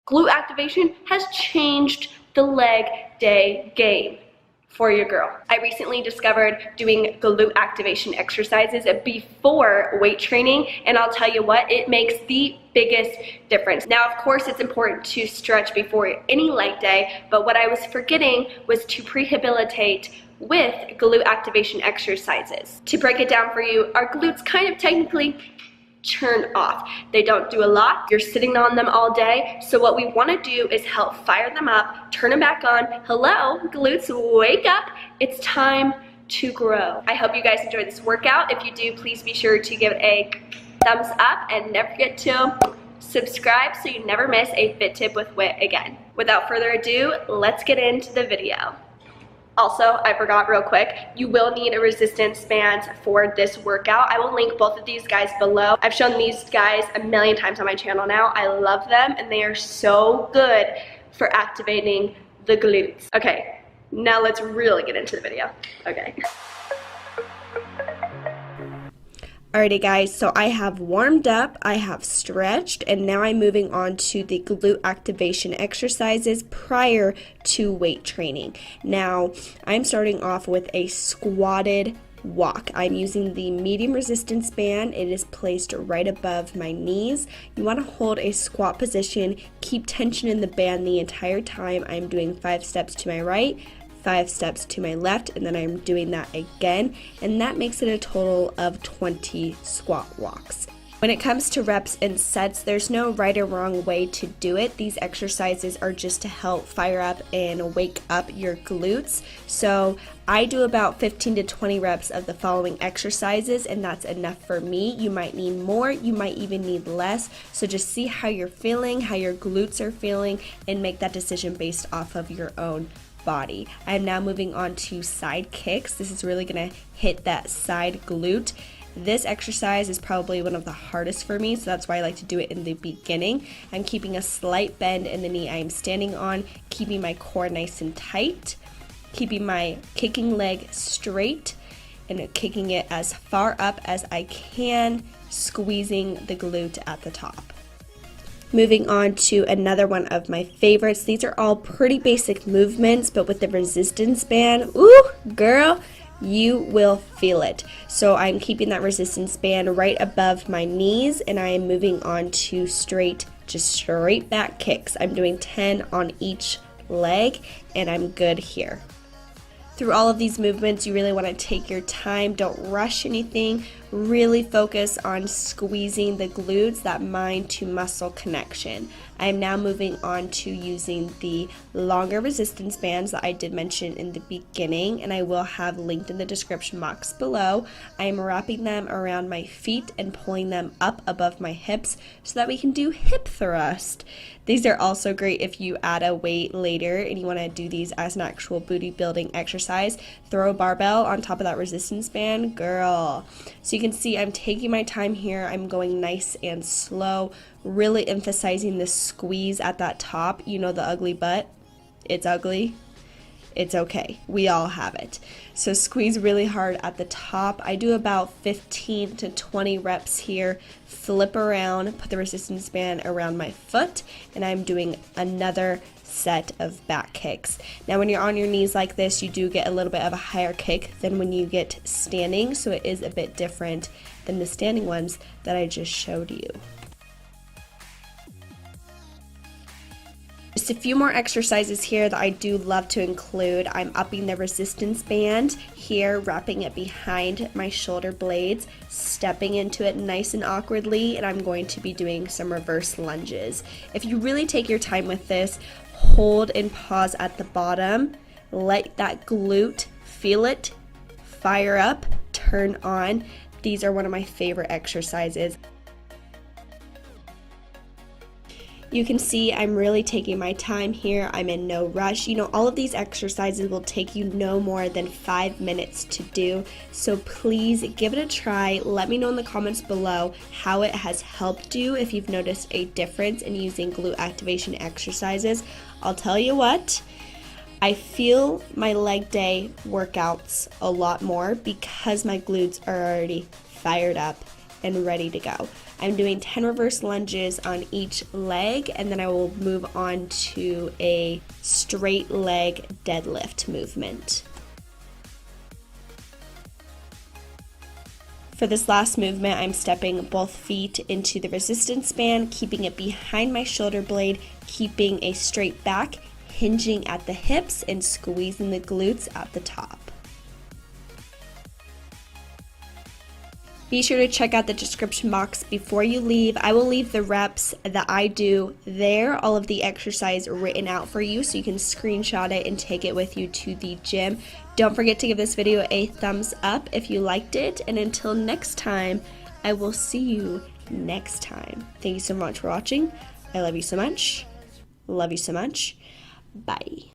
Glute activation has changed the leg day game for your girl. I recently discovered doing glute activation exercises before weight training, and I'll tell you what, it makes the biggest difference. Now, of course, it's important to stretch before any leg day, but what I was forgetting was to prehabilitate with glute activation exercises. To break it down for you, our glutes kind of technically turn off. They don't do a lot. You're sitting on them all day. So what we want to do is help fire them up, turn them back on. Hello, glutes, wake up. It's time to grow. I hope you guys enjoyed this workout. If you do, please be sure to give it a thumbs up and never forget to subscribe so you never miss a fit tip with Wit again. Without further ado, let's get into the video. Also, I forgot real quick, you will need a resistance band for this workout. I will link both of these guys below. I've shown these guys a million times on my channel now. I love them and they are so good for activating the glutes. Okay, now let's really get into the video. Okay. Alrighty guys, so I have warmed up, I have stretched, and now I'm moving on to the glute activation exercises prior to weight training. Now, I'm starting off with a squatted walk. I'm using the medium resistance band. It is placed right above my knees. You want to hold a squat position, keep tension in the band the entire time. I'm doing 5 steps to my right, 5 steps to my left, and then I'm doing that again, and that makes it a total of 20 squat walks. When it comes to reps and sets, there's no right or wrong way to do it. These exercises are just to help fire up and wake up your glutes. So I do about 15 to 20 reps of the following exercises, and that's enough for me. You might need more, you might even need less. So just see how you're feeling, how your glutes are feeling, and make that decision based off of your own body. I am now moving on to side kicks. This is really going to hit that side glute. This exercise is probably one of the hardest for me, so that's why I like to do it in the beginning. I'm keeping a slight bend in the knee I am standing on, keeping my core nice and tight, keeping my kicking leg straight, and kicking it as far up as I can, squeezing the glute at the top. Moving on to another one of my favorites. These are all pretty basic movements, but with the resistance band, ooh, girl, you will feel it. So I'm keeping that resistance band right above my knees, and I am moving on to just straight back kicks. I'm doing 10 on each leg, and I'm good here. Through all of these movements, you really want to take your time. Don't rush anything. Really focus on squeezing the glutes, that mind to muscle connection. I am now moving on to using the longer resistance bands that I did mention in the beginning, and I will have linked in the description box below. I am wrapping them around my feet and pulling them up above my hips so that we can do hip thrust. These are also great if you add a weight later and you want to do these as an actual booty building exercise. Throw a barbell on top of that resistance band, girl. So you can see I'm taking my time here. I'm going nice and slow, really emphasizing the squeeze at that top. You know, the ugly butt, it's ugly. It's okay. We all have it. So squeeze really hard at the top. I do about 15 to 20 reps here. Flip around, put the resistance band around my foot, and I'm doing another set of back kicks. Now when you're on your knees like this, you do get a little bit of a higher kick than when you get standing, so it is a bit different than the standing ones that I just showed you. Just a few more exercises here that I do love to include. I'm upping the resistance band here, wrapping it behind my shoulder blades, stepping into it nice and awkwardly, and I'm going to be doing some reverse lunges. If you really take your time with this, hold and pause at the bottom, let that glute feel it, fire up, turn on. These are one of my favorite exercises. You can see I'm really taking my time here. I'm in no rush. You know, all of these exercises will take you no more than 5 minutes to do. So please give it a try. Let me know in the comments below how it has helped you, if you've noticed a difference in using glute activation exercises. I'll tell you what, I feel my leg day workouts a lot more because my glutes are already fired up and ready to go. I'm doing 10 reverse lunges on each leg, and then I will move on to a straight leg deadlift movement. For this last movement, I'm stepping both feet into the resistance band, keeping it behind my shoulder blade, keeping a straight back, hinging at the hips, and squeezing the glutes at the top. Be sure to check out the description box before you leave. I will leave the reps that I do there, all of the exercise written out for you, so you can screenshot it and take it with you to the gym. Don't forget to give this video a thumbs up if you liked it, and until next time, I will see you next time. Thank you so much for watching. I love you so much. Love you so much. Bye.